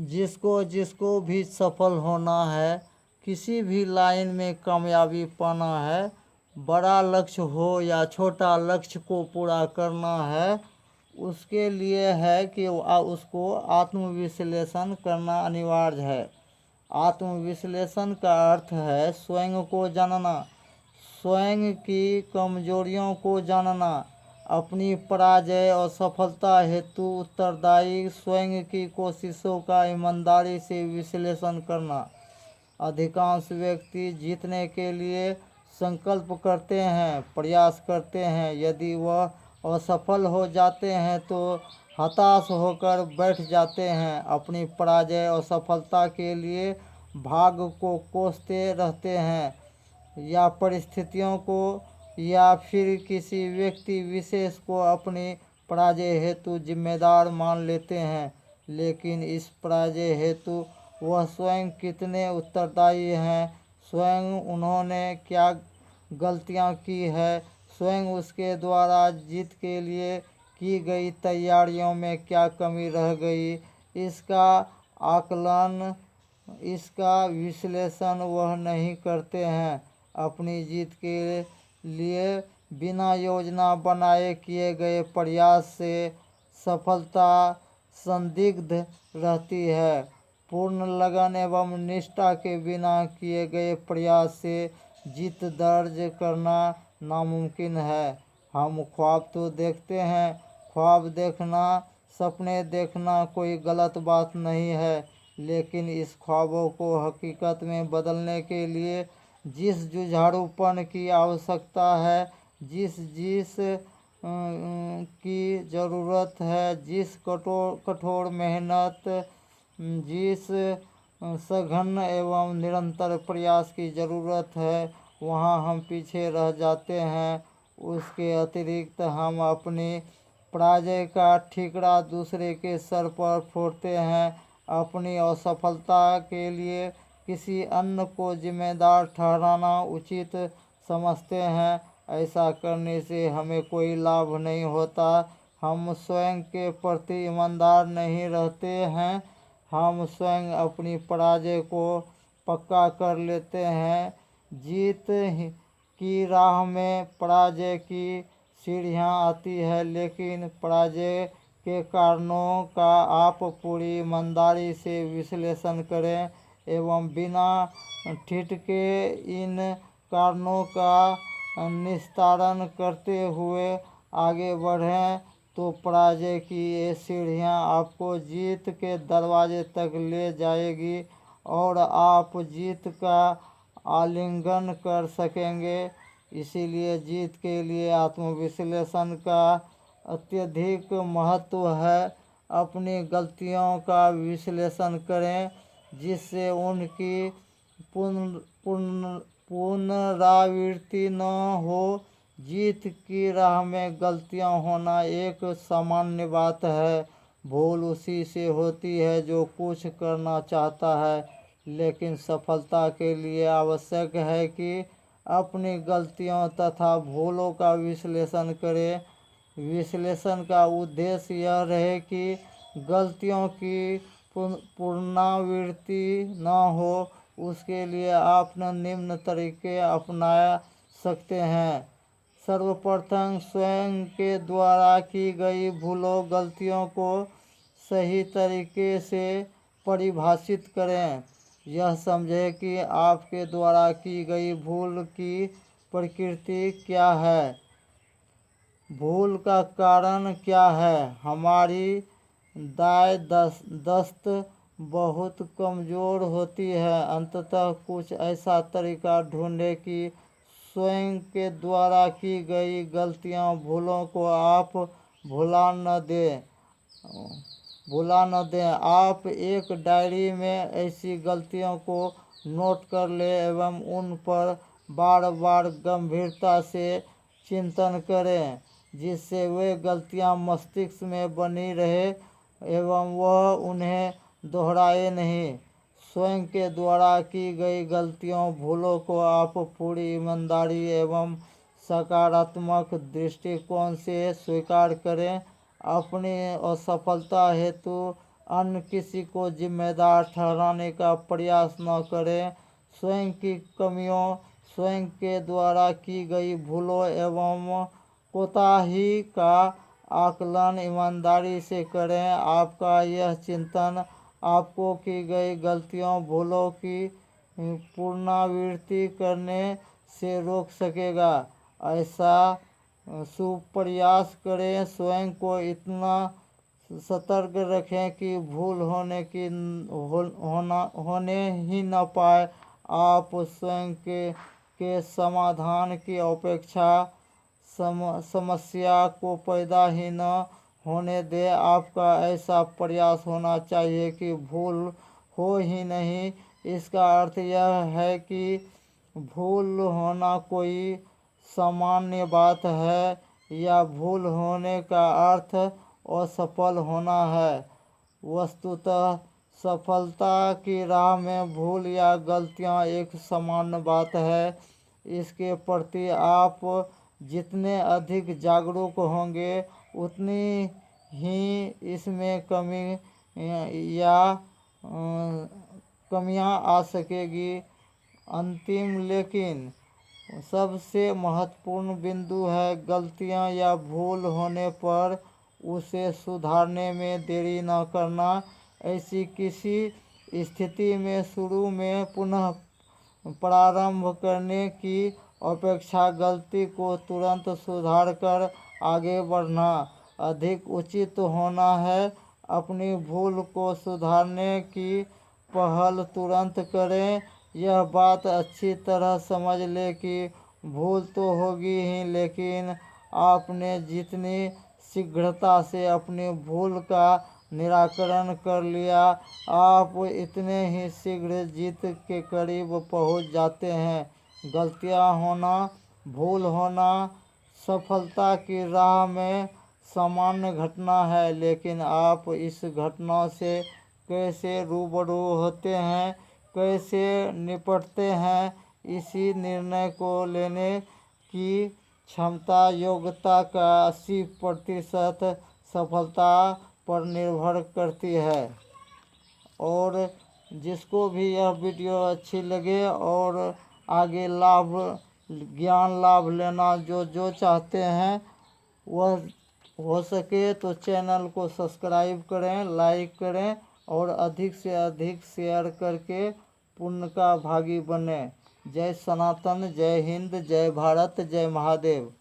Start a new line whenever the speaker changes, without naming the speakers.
जिसको जिसको भी सफल होना है, किसी भी लाइन में कामयाबी पाना है, बड़ा लक्ष्य हो या छोटा लक्ष्य को पूरा करना है, उसके लिए है कि उसको आत्मविश्लेषण करना अनिवार्य है। आत्मविश्लेषण का अर्थ है स्वयं को जानना, स्वयं की कमजोरियों को जानना, अपनी पराजय और सफलता हेतु उत्तरदायी स्वयं की कोशिशों का ईमानदारी से विश्लेषण करना। अधिकांश व्यक्ति जीतने के लिए संकल्प करते हैं, प्रयास करते हैं। यदि वह असफल हो जाते हैं तो हताश होकर बैठ जाते हैं, अपनी पराजय और सफलता के लिए भाग्य को कोसते रहते हैं या परिस्थितियों को या फिर किसी व्यक्ति विशेष को अपनी पराजय हेतु जिम्मेदार मान लेते हैं। लेकिन इस पराजय हेतु वह स्वयं कितने उत्तरदायी हैं, स्वयं उन्होंने क्या गलतियां की है, स्वयं उसके द्वारा जीत के लिए की गई तैयारियों में क्या कमी रह गई, इसका आकलन, इसका विश्लेषण वह नहीं करते हैं। अपनी जीत के लिए बिना योजना बनाए किए गए प्रयास से सफलता संदिग्ध रहती है। पूर्ण लगन एवं निष्ठा के बिना किए गए प्रयास से जीत दर्ज करना नामुमकिन है। हम ख्वाब तो देखते हैं, ख्वाब देखना, सपने देखना कोई गलत बात नहीं है, लेकिन इस ख्वाबों को हकीकत में बदलने के लिए जिस जुझारूपन की आवश्यकता है, जिस की ज़रूरत है, जिस कठोर मेहनत, जिस सघन एवं निरंतर प्रयास की ज़रूरत है, वहाँ हम पीछे रह जाते हैं। उसके अतिरिक्त हम अपनी पराजय का ठीकरा दूसरे के सर पर फोड़ते हैं, अपनी असफलता के लिए किसी अन्य को जिम्मेदार ठहराना उचित समझते हैं। ऐसा करने से हमें कोई लाभ नहीं होता। हम स्वयं के प्रति ईमानदार नहीं रहते हैं, हम स्वयं अपनी पराजय को पक्का कर लेते हैं। जीत की राह में पराजय की सीढ़ियाँ आती है, लेकिन पराजय के कारणों का आप पूरी ईमानदारी से विश्लेषण करें एवं बिना ठिठके इन कारणों का निस्तारण करते हुए आगे बढ़ें, तो पराजय की ये सीढ़ियाँ आपको जीत के दरवाजे तक ले जाएगी और आप जीत का आलिंगन कर सकेंगे। इसीलिए जीत के लिए आत्मविश्लेषण का अत्यधिक महत्व है। अपनी गलतियों का विश्लेषण करें, जिससे उनकी पुनरावृत्ति न हो। जीत की राह में गलतियां होना एक सामान्य बात है। भूल उसी से होती है जो कुछ करना चाहता है, लेकिन सफलता के लिए आवश्यक है कि अपनी गलतियों तथा भूलों का विश्लेषण करें। विश्लेषण का उद्देश्य यह रहे कि गलतियों की पुनरावृत्ति न हो। उसके लिए आप निम्न तरीके अपना सकते हैं। सर्वप्रथम स्वयं के द्वारा की गई भूलों गलतियों को सही तरीके से परिभाषित करें। यह समझें कि आपके द्वारा की गई भूल की प्रकृति क्या है, भूल का कारण क्या है। हमारी दायदस्त बहुत कमज़ोर होती है। अंततः कुछ ऐसा तरीका ढूंढें कि स्वयं के द्वारा की गई गलतियां, भूलों को आप भुला न दें। आप एक डायरी में ऐसी गलतियों को नोट कर ले एवं उन पर बार बार गंभीरता से चिंतन करें, जिससे वे गलतियां मस्तिष्क में बनी रहे एवं वह उन्हें दोहराए नहीं। स्वयं के द्वारा की गई गलतियों, भूलों को आप पूरी ईमानदारी एवं सकारात्मक दृष्टिकोण से स्वीकार करें। अपनी असफलता हेतु अन्य किसी को जिम्मेदार ठहराने का प्रयास न करें। स्वयं की कमियों, स्वयं के द्वारा की गई भूलों एवं कोताही का आकलन ईमानदारी से करें। आपका यह चिंतन आपको की गई गलतियों, भूलों की पुनरावृत्ति करने से रोक सकेगा। ऐसा सुप्रयास करें, स्वयं को इतना सतर्क रखें कि भूल होने ही न पाए। आप स्वयं के समाधान की अपेक्षा समस्या को पैदा ही न होने दे। आपका ऐसा प्रयास होना चाहिए कि भूल हो ही नहीं। इसका अर्थ यह है कि भूल होना कोई सामान्य बात है या भूल होने का अर्थ असफल होना है। वस्तुतः सफलता की राह में भूल या गलतियां एक सामान्य बात है। इसके प्रति आप जितने अधिक जागरूक होंगे उतनी ही इसमें कमियां आ सकेगी। अंतिम लेकिन सबसे महत्वपूर्ण बिंदु है, गलतियां या भूल होने पर उसे सुधारने में देरी न करना। ऐसी किसी स्थिति में शुरू में पुनः प्रारंभ करने की अपेक्षा गलती को तुरंत सुधार कर आगे बढ़ना अधिक उचित होना है। अपनी भूल को सुधारने की पहल तुरंत करें। यह बात अच्छी तरह समझ ले कि भूल तो होगी ही, लेकिन आपने जितनी शीघ्रता से अपनी भूल का निराकरण कर लिया, आप इतने ही शीघ्र जीत के करीब पहुंच जाते हैं। गलतियां होना, भूल होना सफलता की राह में सामान्य घटना है, लेकिन आप इस घटना से कैसे रूबरू होते हैं, कैसे निपटते हैं, इसी निर्णय को लेने की क्षमता योग्यता का 80% सफलता पर निर्भर करती है। और जिसको भी यह वीडियो अच्छी लगे और आगे ज्ञान लाभ लेना जो चाहते हैं, वह हो सके तो चैनल को सब्सक्राइब करें, लाइक करें और अधिक से अधिक शेयर करके पुण्य का भागी बने। जय सनातन, जय हिंद, जय भारत, जय महादेव।